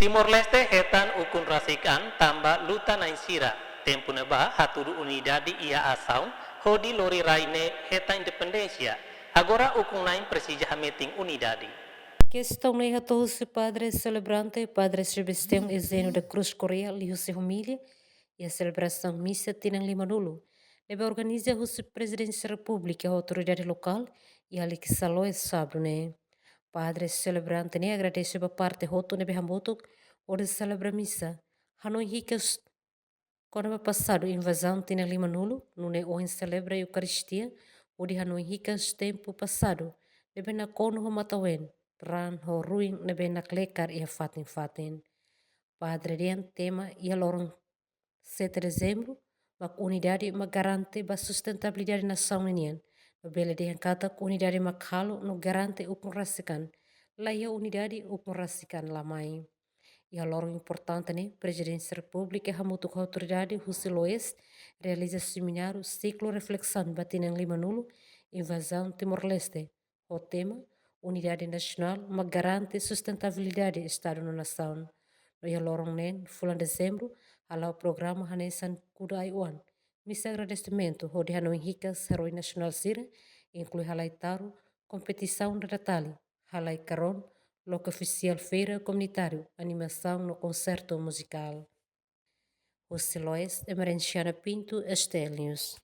Timor Leste hetan ukun rasikan tambah luta nain sira. Tempo neba haturu unidade ia asau hodi lori raine heta independencia. Agora ukun nain presija meeting unidade. Questão nem se padre celebrante, padre Sebastião Ezeno da Cruz Coreia, liu se humilha e a celebração missa tinang lima dulu. Leva organiza o presidência da república, a autoridade local e ali que salou é sábado, né? Padre celebrante ne agradece a parte roto ne behamoto o de celebra missa. Hanoi ricas quando passado invasão tinang lima nulo, no ne o celebra a Eucaristia, o de Hanoi ricas tempo passado. Leva na kono ho matawen. Ran ho ruim nebe nak lekar ia fatin. Padre Rian tema ia lorong 7 de dezembro, mak unidade mak garante ba sustentabilidade nação unian. Nobele de kata unidade mak halo no garante upun rasikan. La ia unidade upun rasikan lamai. Ia lorong importante ne, Presidência da República hamutu com autoridade Russiloes realiza seminário ciclo reflexão batinan lima nulo invasão Timor-Leste. O tema Unidade Nacional, mas garante sustentabilidade do Estado na nação. No ia lorong nen, fulan dezembro, ala o programa Hanesan Kuda Aiwan. Missa agradecimento, o de Hanoi Ricas, Herói Nacional Sira, inclui halai taru, competição de detalhe, halai caron, loco oficial feira comunitário, animação no concerto musical. O Siloes, Emerenciana Pinto, Estélios.